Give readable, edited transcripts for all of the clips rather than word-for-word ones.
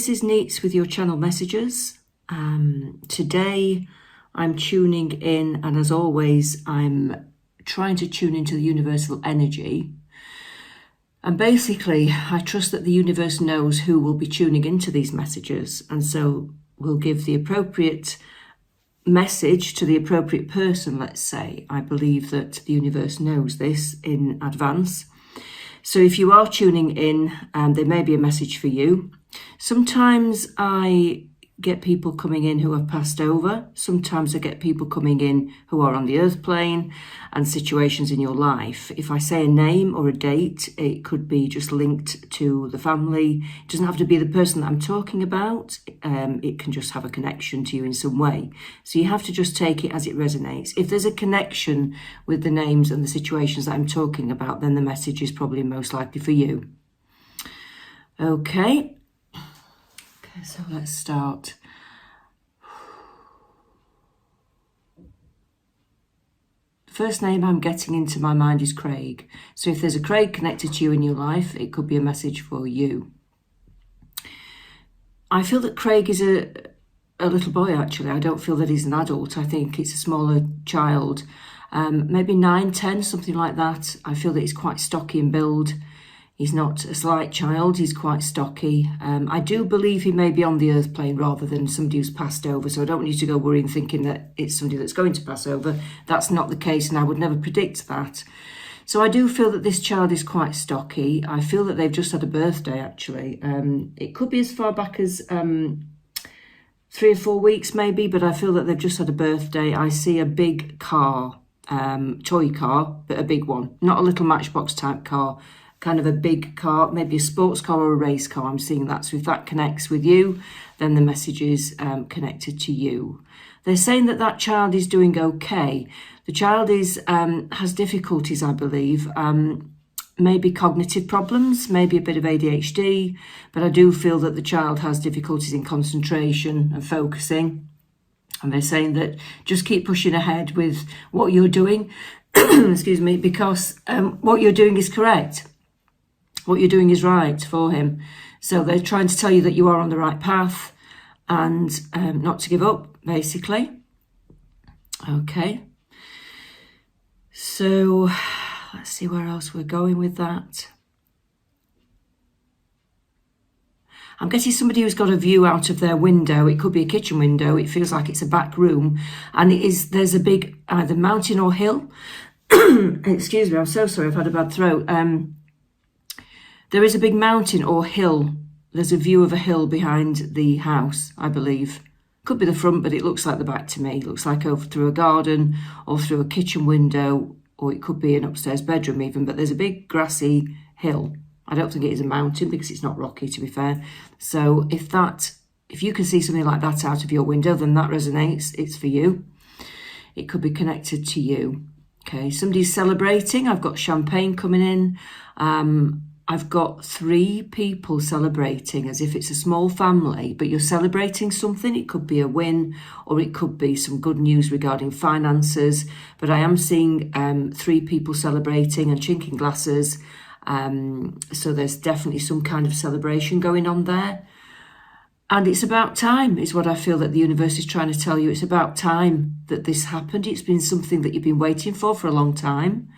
this is Neets with your channel messages. Today I'm tuning in, and as always I'm trying to tune into the universal energy. And basically I trust that the universe knows who will be tuning into these messages, and so we'll give the appropriate message to the appropriate person, let's say. I believe that the universe knows this in advance. So if you are tuning in, there may be a message for you. Sometimes I get people coming in who have passed over. Sometimes I get people coming in who are on the earth plane and situations in your life. If I say a name or a date, it could be just linked to the family. It doesn't have to be the person that I'm talking about. It can just have a connection to you in some way. So you have to just take it as it resonates. If there's a connection with the names and the situations that I'm talking about, then the message is probably most likely for you. Okay, so let's start. The first name I'm getting into my mind is Craig. So if there's a Craig connected to you in your life, it could be a message for you. I feel that Craig is a little boy, actually. I don't feel that he's an adult. I think it's a smaller child, maybe 9, 10, something like that. I feel that he's quite stocky in build. He's not a slight child, he's quite stocky. I do believe he may be on the earth plane rather than somebody who's passed over, so I don't want you to go worrying thinking that it's somebody that's going to pass over. That's not the case, and I would never predict that. So I do feel that this child is quite stocky. I feel that they've just had a birthday, actually. It could be as far back as 3 or 4 weeks maybe, but I feel that they've just had a birthday. I see a big car, toy car, but a big one, not a little Matchbox type car. Kind of a big car, maybe a sports car or a race car. I'm seeing that. So if that connects with you, then the message is connected to you. They're saying that that child is doing okay. The child is has difficulties, I believe. Maybe cognitive problems, maybe a bit of ADHD, but I do feel that the child has difficulties in concentration and focusing. And they're saying that just keep pushing ahead with what you're doing, excuse me, because what you're doing is correct. What you're doing is right for him. So they're trying to tell you that you are on the right path and not to give up, basically. Okay. So let's see where else we're going with that. I'm getting somebody who's got a view out of their window. It could be a kitchen window. It feels like it's a back room. And there's a big either mountain or hill. Excuse me, I'm so sorry, I've had a bad throat. There is a big mountain or hill. There's a view of a hill behind the house, I believe. Could be the front, but it looks like the back to me. It looks like over through a garden or through a kitchen window, or it could be an upstairs bedroom even, but there's a big grassy hill. I don't think it is a mountain because it's not rocky, to be fair. So if you can see something like that out of your window, then that resonates. It's for you. It could be connected to you. Okay, somebody's celebrating. I've got champagne coming in. I've got 3 people celebrating as if it's a small family, but you're celebrating something. It could be a win or it could be some good news regarding finances. But I am seeing 3 people celebrating and chinking glasses. So there's definitely some kind of celebration going on there. And it's about time is what I feel that the universe is trying to tell you. It's about time that this happened. It's been something that you've been waiting for a long time.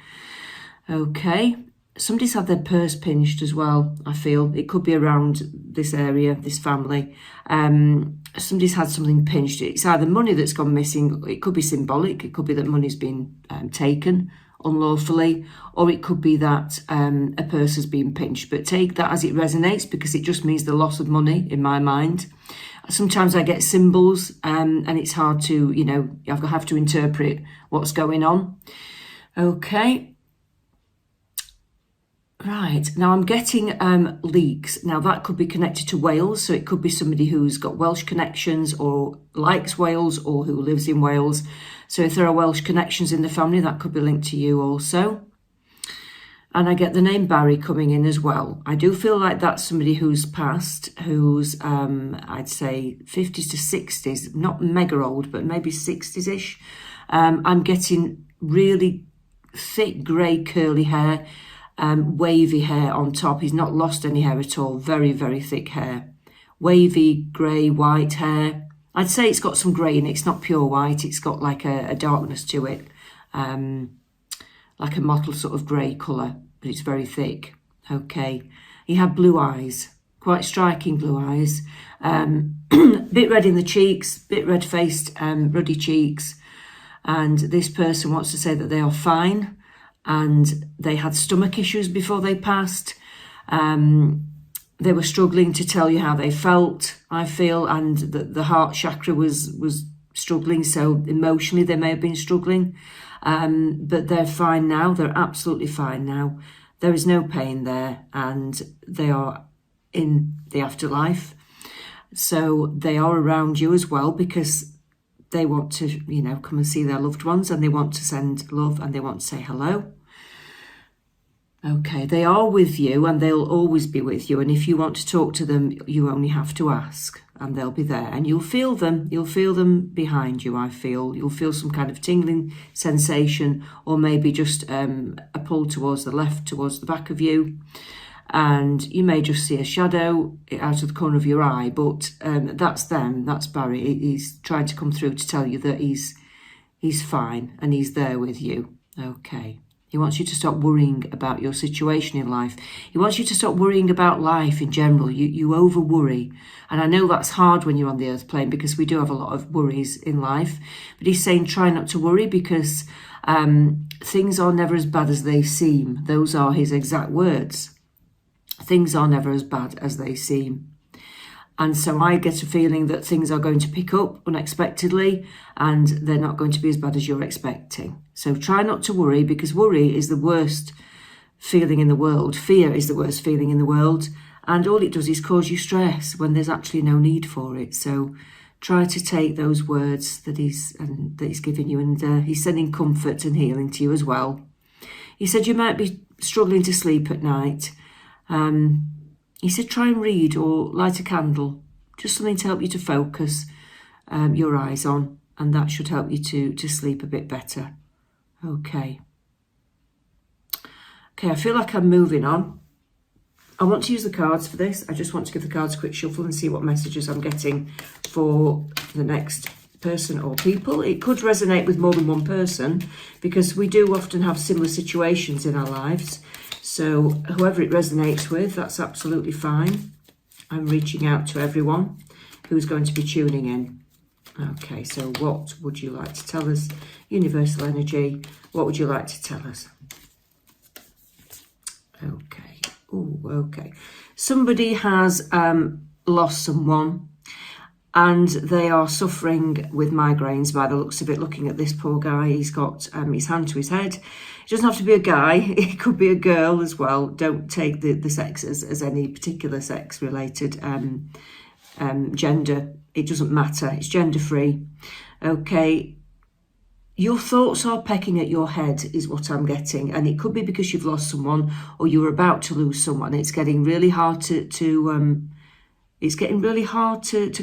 Okay. Somebody's had their purse pinched as well, I feel. It could be around this area, this family. Somebody's had something pinched. It's either money that's gone missing. It could be symbolic. It could be that money's been taken unlawfully, or it could be that a purse has been pinched. But take that as it resonates, because it just means the loss of money in my mind. Sometimes I get symbols and it's hard to, I have to interpret what's going on. Okay. Right, now I'm getting leaks. Now that could be connected to Wales, so it could be somebody who's got Welsh connections or likes Wales or who lives in Wales. So if there are Welsh connections in the family, that could be linked to you also. And I get the name Barry coming in as well. I do feel like that's somebody who's passed, who's, I'd say 50s to 60s, not mega old, but maybe 60s-ish. I'm getting really thick grey curly hair, wavy hair on top. He's not lost any hair at all. Very, very thick hair. wavy grey white hair. I'd say it's got some grey in it. It's not pure white. It's got like a darkness to it, like a mottled sort of grey colour, but it's very thick. Okay. He had blue eyes, quite striking blue eyes. Bit red in the cheeks, bit red-faced, ruddy cheeks. And this person wants to say that they are fine, and they had stomach issues before they passed. They were struggling to tell you how they felt, I feel, and the heart chakra was struggling, so emotionally they may have been struggling. But they're fine now. They're absolutely fine now. There is no pain there, and they are in the afterlife. So they are around you as well, because they want to, you know, come and see their loved ones, and they want to send love, and they want to say hello. Okay, they are with you, and they'll always be with you. And if you want to talk to them, you only have to ask, and they'll be there. And you'll feel them. You'll feel them behind you, I feel. You'll feel some kind of tingling sensation, or maybe just a pull towards the left, towards the back of you. And you may just see a shadow out of the corner of your eye, but that's them. That's Barry. He's trying to come through to tell you that he's fine, and he's there with you. Okay. He wants you to stop worrying about your situation in life. He wants you to stop worrying about life in general. You over worry. And I know that's hard when you're on the earth plane, because we do have a lot of worries in life. But he's saying try not to worry, because things are never as bad as they seem. Those are his exact words. Things are never as bad as they seem. And so I get a feeling that things are going to pick up unexpectedly, and they're not going to be as bad as you're expecting. So try not to worry, because worry is the worst feeling in the world. Fear is the worst feeling in the world. And all it does is cause you stress when there's actually no need for it. So try to take those words that he's giving you, and he's sending comfort and healing to you as well. He said you might be struggling to sleep at night. He said try and read or light a candle, just something to help you to focus your eyes on, and that should help you to sleep a bit better. Okay, I feel like I'm moving on. I want to use the cards for this. I just want to give the cards a quick shuffle and see what messages I'm getting for the next person or people. It could resonate with more than one person, because we do often have similar situations in our lives. So whoever it resonates with, that's absolutely fine. I'm reaching out to everyone who's going to be tuning in. Okay, so what would you like to tell us? Universal energy, what would you like to tell us? Okay. Oh, okay. Somebody has lost someone, and they are suffering with migraines by the looks of it. Looking at this poor guy, he's got his hand to his head. It doesn't have to be a guy, it could be a girl as well. Don't take the sex as any particular sex-related gender. It doesn't matter, it's gender-free. Okay, your thoughts are pecking at your head is what I'm getting, and it could be because you've lost someone, or you're about to lose someone. It's getting really hard to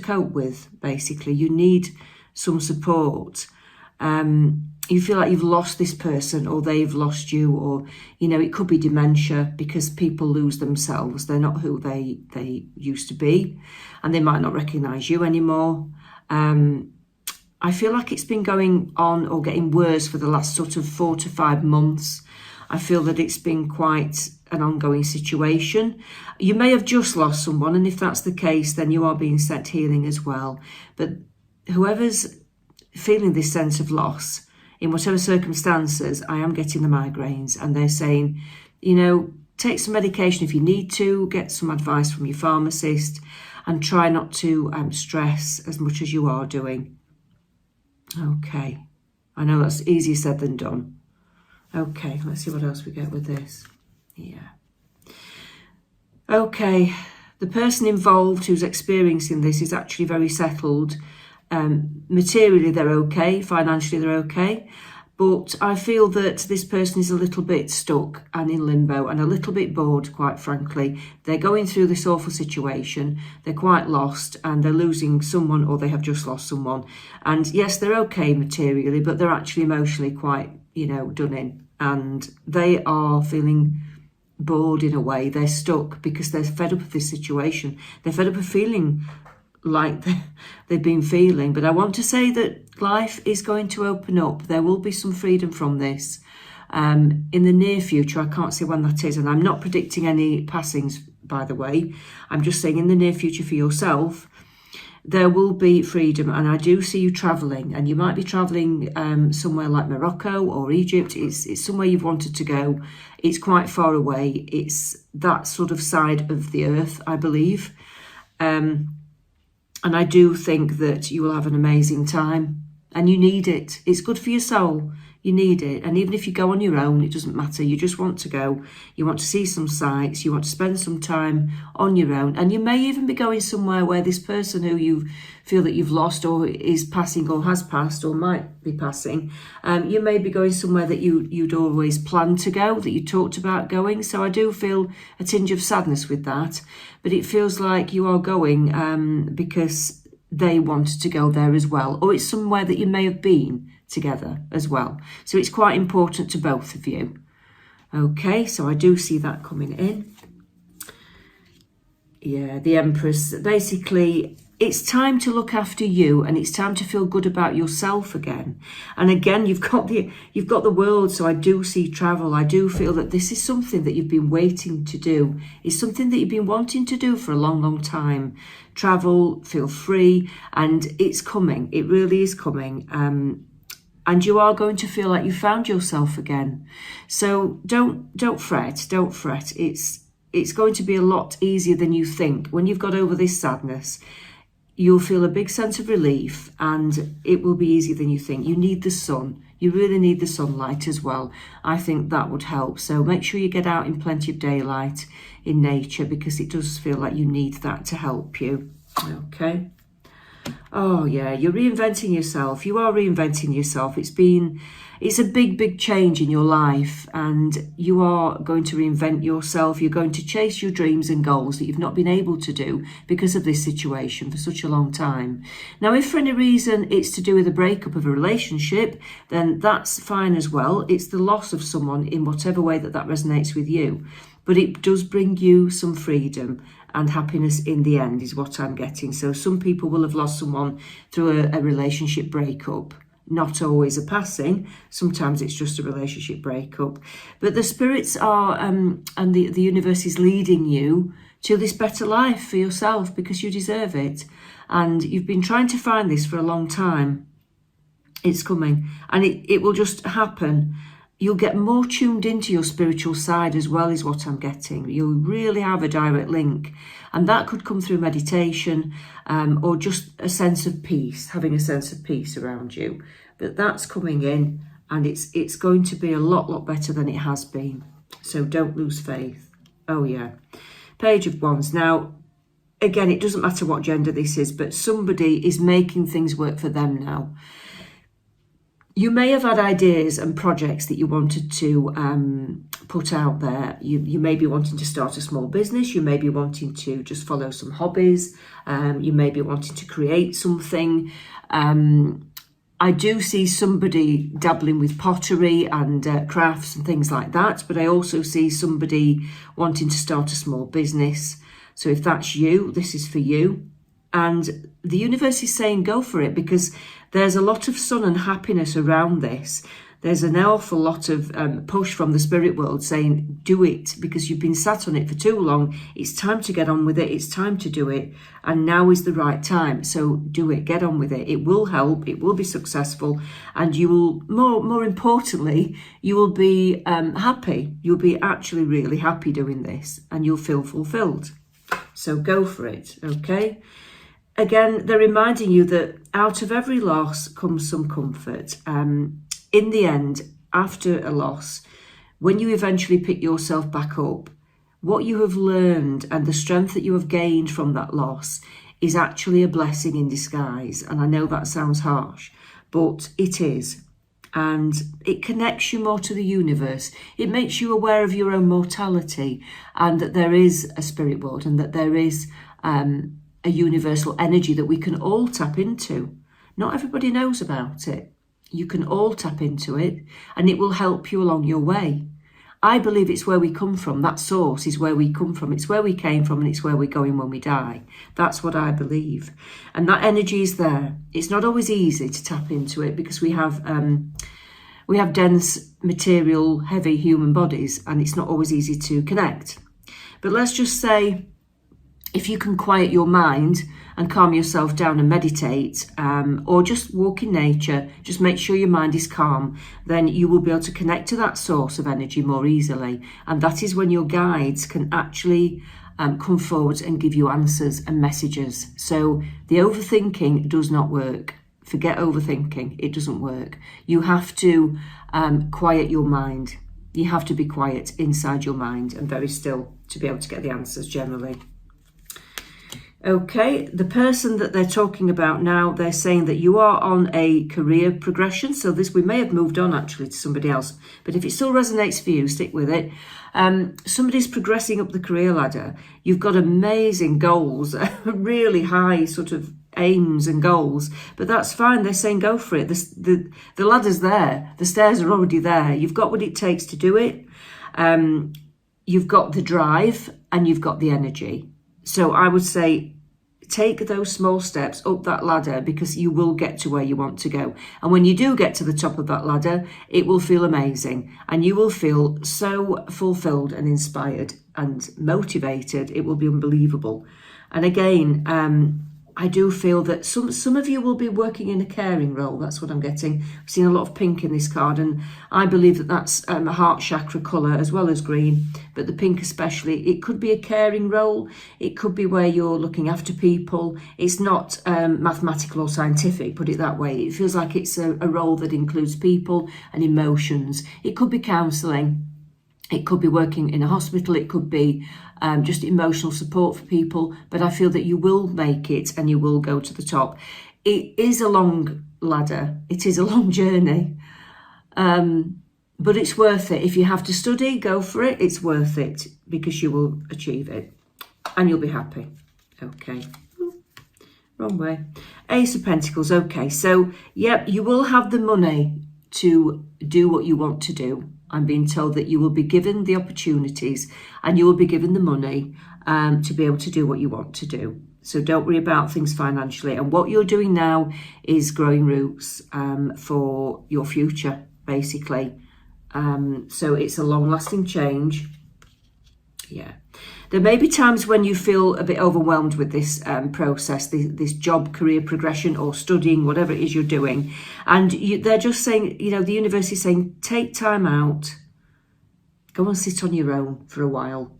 cope with, basically. You need some support. You feel like you've lost this person, or they've lost you, or, you know, it could be dementia, because people lose themselves. They're not who they used to be, and they might not recognise you anymore. I feel like it's been going on or getting worse for the last sort of 4 to 5 months. I feel that it's been quite an ongoing situation. You may have just lost someone, and if that's the case, then you are being sent healing as well. But whoever's feeling this sense of loss, in whatever circumstances, I am getting the migraines, and they're saying, you know, take some medication if you need to, get some advice from your pharmacist, and try not to stress as much as you are doing. Okay, I know that's easier said than done. Okay, let's see what else we get with this. Yeah. Okay, the person involved who's experiencing this is actually very settled. Materially, they're okay. Financially, they're okay. But I feel that this person is a little bit stuck and in limbo, and a little bit bored, quite frankly. They're going through this awful situation. They're quite lost, and they're losing someone, or they have just lost someone. And yes, they're okay materially, but they're actually emotionally quite, you know, done in. And they are feeling bored in a way. They're stuck because they're fed up of this situation. They're fed up of feeling like they've been feeling. But I want to say that life is going to open up. There will be some freedom from this in the near future. I can't say when that is, and I'm not predicting any passings, by the way. I'm just saying in the near future for yourself, there will be freedom. And I do see you travelling, and you might be travelling somewhere like Morocco or Egypt. It's somewhere you've wanted to go. It's quite far away. It's that sort of side of the earth, I believe. And I do think that you will have an amazing time, and you need it. It's good for your soul. You need it. And even if you go on your own, it doesn't matter. You just want to go. You want to see some sights. You want to spend some time on your own. And you may even be going somewhere where this person who you feel that you've lost or is passing or has passed or might be passing, you may be going somewhere that you'd always planned to go, that you talked about going. So I do feel a tinge of sadness with that. But it feels like you are going because they wanted to go there as well. Or it's somewhere that you may have been together as well. So it's quite important to both of you. Okay, so I do see that coming in. Yeah, the Empress. Basically, it's time to look after you, and it's time to feel good about yourself again. And again, you've got the world, so I do see travel. I do feel that this is something that you've been waiting to do. It's something that you've been wanting to do for a long, long time. Travel, feel free, and it's coming. It really is coming. And you are going to feel like you found yourself again. So don't fret, don't fret. It's going to be a lot easier than you think. When you've got over this sadness, you'll feel a big sense of relief, and it will be easier than you think. You need the sun. You really need the sunlight as well. I think that would help. So make sure you get out in plenty of daylight in nature, because it does feel like you need that to help you. Okay. Oh yeah, you're reinventing yourself. You are reinventing yourself. It's a big change in your life, and you are going to reinvent yourself. You're going to chase your dreams and goals that you've not been able to do because of this situation for such a long time. Now, if for any reason it's to do with a breakup of a relationship, then that's fine as well. It's the loss of someone in whatever way that resonates with you. But it does bring you some freedom and happiness in the end, is what I'm getting. So some people will have lost someone through a relationship breakup. Not always a passing. Sometimes it's just a relationship breakup. But the spirits are, and the universe is leading you to this better life for yourself, because you deserve it. And you've been trying to find this for a long time. It's coming, and it will just happen. You'll get more tuned into your spiritual side as well, is what I'm getting. You'll really have a direct link. And that could come through meditation or just a sense of peace, having a sense of peace around you. But that's coming in, and it's going to be a lot better than it has been. So don't lose faith. Oh, yeah. Page of Wands. Now, again, it doesn't matter what gender this is, but somebody is making things work for them now. You may have had ideas and projects that you wanted to put out there. You may be wanting to start a small business. You may be wanting to just follow some hobbies. You may be wanting to create something. I do see somebody dabbling with pottery and crafts and things like that. But I also see somebody wanting to start a small business. So if that's you, this is for you. And the universe is saying go for it, because there's a lot of sun and happiness around this. There's an awful lot of push from the spirit world saying do it, because you've been sat on it for too long. It's time to get on with it. It's time to do it. And now is the right time. So do it. Get on with it. It will help. It will be successful. And you will, more importantly, you will be happy. You'll be actually really happy doing this, and you'll feel fulfilled. So go for it. Okay. Again, they're reminding you that out of every loss comes some comfort. In the end, after a loss, when you eventually pick yourself back up, what you have learned and the strength that you have gained from that loss is actually a blessing in disguise. And I know that sounds harsh, but it is. And it connects you more to the universe. It makes you aware of your own mortality, and that there is a spirit world, and that there is a universal energy that we can all tap into. Not everybody knows about it. You can all tap into it, and it will help you along your way. I believe it's where we come from. That source is where we come from. It's where we came from, and it's where we're going when we die. That's what I believe. And that energy is there. It's not always easy to tap into it because we have dense material, heavy human bodies, and it's not always easy to connect. But let's just say, if you can quiet your mind and calm yourself down and meditate, or just walk in nature, just make sure your mind is calm, then you will be able to connect to that source of energy more easily. And that is when your guides can actually come forward and give you answers and messages. So the overthinking does not work. Forget overthinking. It doesn't work. You have to quiet your mind. You have to be quiet inside your mind and very still to be able to get the answers generally. Okay, the person that they're talking about now, they're saying that you are on a career progression. So this, we may have moved on actually to somebody else, but if it still resonates for you, stick with it. Somebody's progressing up the career ladder. You've got amazing goals, really high sort of aims and goals, but that's fine. They're saying go for it. The ladder's there. The stairs are already there. You've got what it takes to do it. You've got the drive and you've got the energy. So I would say take those small steps up that ladder because you will get to where you want to go. And when you do get to the top of that ladder, it will feel amazing and you will feel so fulfilled and inspired and motivated. It will be unbelievable. And again, I do feel that some of you will be working in a caring role. That's what I'm getting. I've seen a lot of pink in this card, and I believe that that's a heart chakra colour as well as green, but the pink especially. It could be a caring role. It could be where you're looking after people. It's not mathematical or scientific, put it that way. It feels like it's a role that includes people and emotions. It could be counselling. It could be working in a hospital. It could be just emotional support for people. But I feel that you will make it and you will go to the top. It is a long ladder. It is a long journey. But it's worth it. If you have to study, go for it. It's worth it because you will achieve it. And you'll be happy. Okay. Wrong way. Ace of Pentacles. Okay. So, yep, you will have the money to do what you want to do. I'm being told that you will be given the opportunities and you will be given the money to be able to do what you want to do. So don't worry about things financially. And what you're doing now is growing roots for your future, basically. So it's a long-lasting change. Yeah. There may be times when you feel a bit overwhelmed with this process, this job, career progression or studying, whatever it is you're doing. And they're just saying, you know, the universe is saying, take time out, go and sit on your own for a while.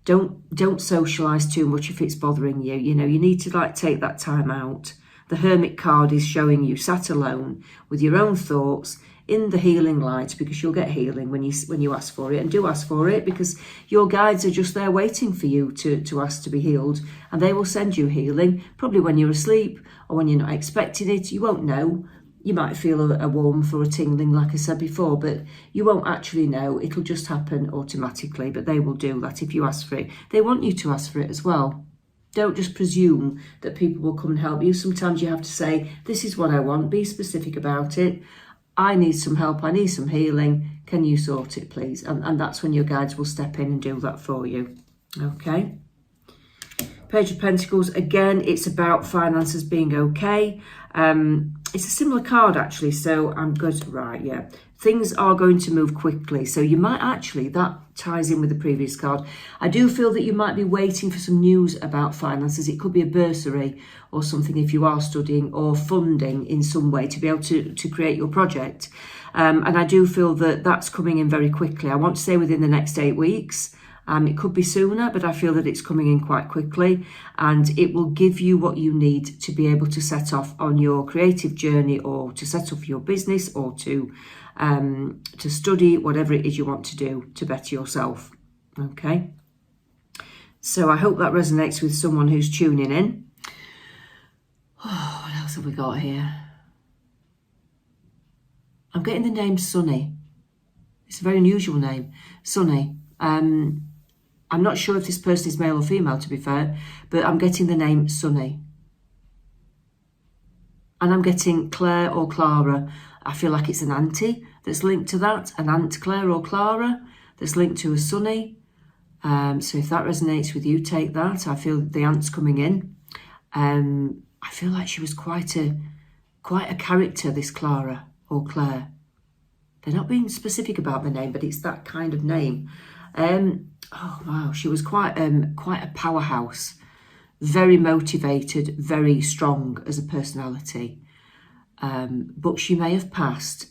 Don't socialise too much if it's bothering you. You know, you need to take that time out. The Hermit card is showing you sat alone with your own thoughts, in the healing light, because you'll get healing when you ask for it, and do ask for it because your guides are just there waiting for you to ask to be healed, and they will send you healing probably when you're asleep or when you're not expecting it. You won't know. You might feel a warmth or a tingling, like I said before, but you won't actually know. It'll just happen automatically, but they will do that if you ask for it. They want you to ask for it as well. Don't just presume that people will come and help you. Sometimes you have to say, this is what I want. Be specific about it. I need some help, I need some healing, can you sort it please? And that's when your guides will step in and do that for you. Okay. Page of Pentacles, again, it's about finances being okay. It's a similar card actually, so I'm good. Right, yeah. Things are going to move quickly. So you might actually, that ties in with the previous card. I do feel that you might be waiting for some news about finances. It could be a bursary or something if you are studying, or funding in some way to be able to create your project. And I do feel that that's coming in very quickly. I want to say within the next 8 weeks. It could be sooner, but I feel that it's coming in quite quickly, and it will give you what you need to be able to set off on your creative journey, or to set off your business, or to study, whatever it is you want to do to better yourself. Okay. So I hope that resonates with someone who's tuning in. Oh, what else have we got here? I'm getting the name Sunny. It's a very unusual name, Sunny. I'm not sure if this person is male or female, to be fair, but I'm getting the name Sunny. And I'm getting Claire or Clara. I feel like it's an auntie that's linked to that, an Aunt Claire or Clara. that's linked to a sunny. So if that resonates with you, take that. I feel the ant's coming in. I feel like she was quite a character, this Clara or Claire. They're not being specific about the name, but it's that kind of name. Oh wow, she was quite a powerhouse, very motivated, very strong as a personality. But she may have passed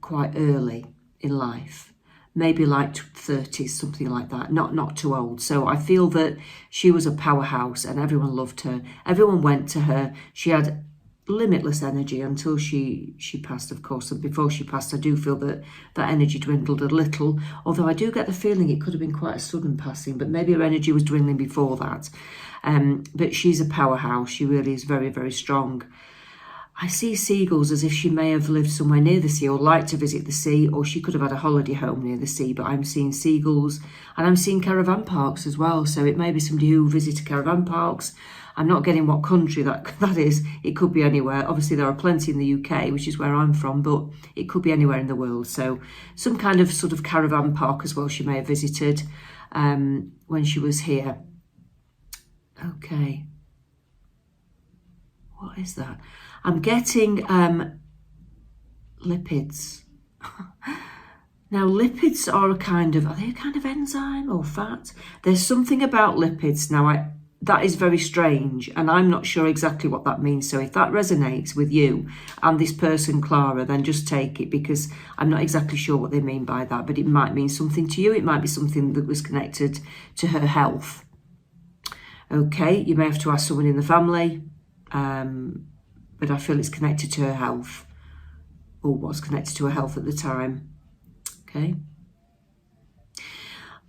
quite early in life, maybe like 30s, something like that, not too old. So I feel that she was a powerhouse and everyone loved her. Everyone went to her. She had limitless energy until she passed, of course. And before she passed, I do feel that that energy dwindled a little, although I do get the feeling it could have been quite a sudden passing, but maybe her energy was dwindling before that. But she's a powerhouse. She really is very, very strong. I see seagulls as if she may have lived somewhere near the sea or liked to visit the sea, or she could have had a holiday home near the sea, but I'm seeing seagulls and I'm seeing caravan parks as well. So it may be somebody who visited caravan parks. I'm not getting what country that is. It could be anywhere. Obviously, there are plenty in the UK, which is where I'm from, but it could be anywhere in the world. So some kind of sort of caravan park as well she may have visited when she was here. Okay. What is that? I'm getting lipids. Now, lipids are are they a kind of enzyme or fat? There's something about lipids. Now, that is very strange, and I'm not sure exactly what that means. So if that resonates with you and this person, Clara, then just take it, because I'm not exactly sure what they mean by that, but it might mean something to you. It might be something that was connected to her health. Okay, you may have to ask someone in the family, but I feel it's connected to her health, or was connected to her health at the time. Okay.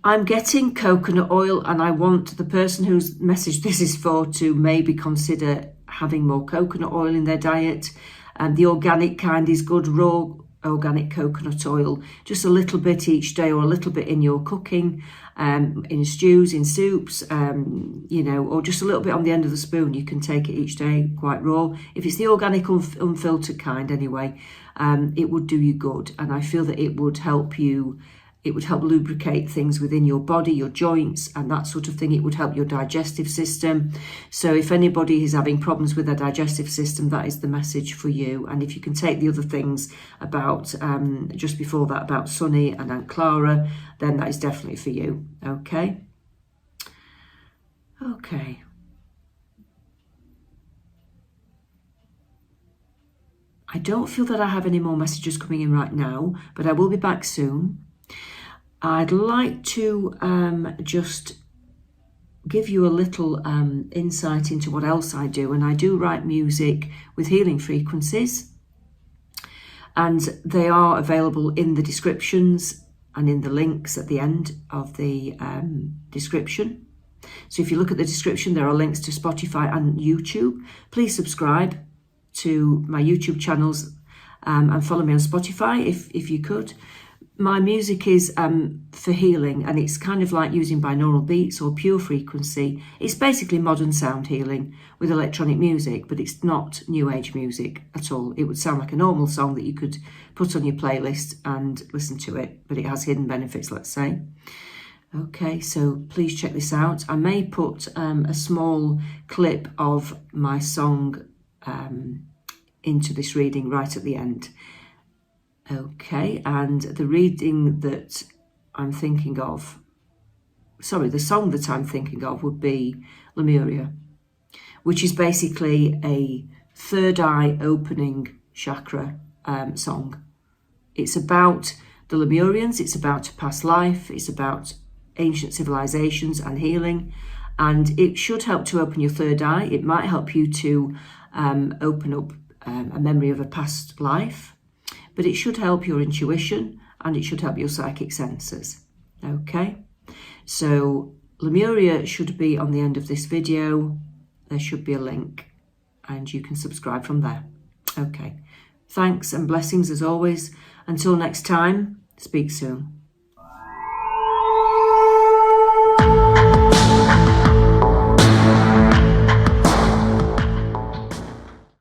I'm getting coconut oil, and I want the person whose message this is for to maybe consider having more coconut oil in their diet. And the organic kind is good, raw organic coconut oil, just a little bit each day, or a little bit in your cooking, in stews, in soups, you know, or just a little bit on the end of the spoon. You can take it each day quite raw. If it's the organic unfiltered kind anyway, it would do you good. And I feel that it would help you. It would help lubricate things within your body, your joints, and that sort of thing. It would help your digestive system. So if anybody is having problems with their digestive system, that is the message for you. And if you can take the other things about, just before that, about Sunny and Aunt Clara, then that is definitely for you. Okay? Okay. I don't feel that I have any more messages coming in right now, but I will be back soon. I'd like to just give you a little insight into what else I do. And I do write music with healing frequencies, and they are available in the descriptions and in the links at the end of the description. So if you look at the description, there are links to Spotify and YouTube. Please subscribe to my YouTube channels and follow me on Spotify if you could. My music is for healing, and it's kind of like using binaural beats or pure frequency. It's basically modern sound healing with electronic music, but it's not new age music at all. It would sound like a normal song that you could put on your playlist and listen to it, but it has hidden benefits, let's say. Okay, so please check this out. I may put a small clip of my song into this reading right at the end. Okay, and the reading that I'm thinking of, the song that I'm thinking of would be Lemuria, which is basically a third eye opening chakra song. It's about the Lemurians, it's about a past life, it's about ancient civilizations and healing, and it should help to open your third eye. It might help you to open up a memory of a past life, but it should help your intuition and it should help your psychic senses. Okay, so Lemuria should be on the end of this video. There should be a link and you can subscribe from there. Okay, thanks and blessings as always. Until next time, speak soon.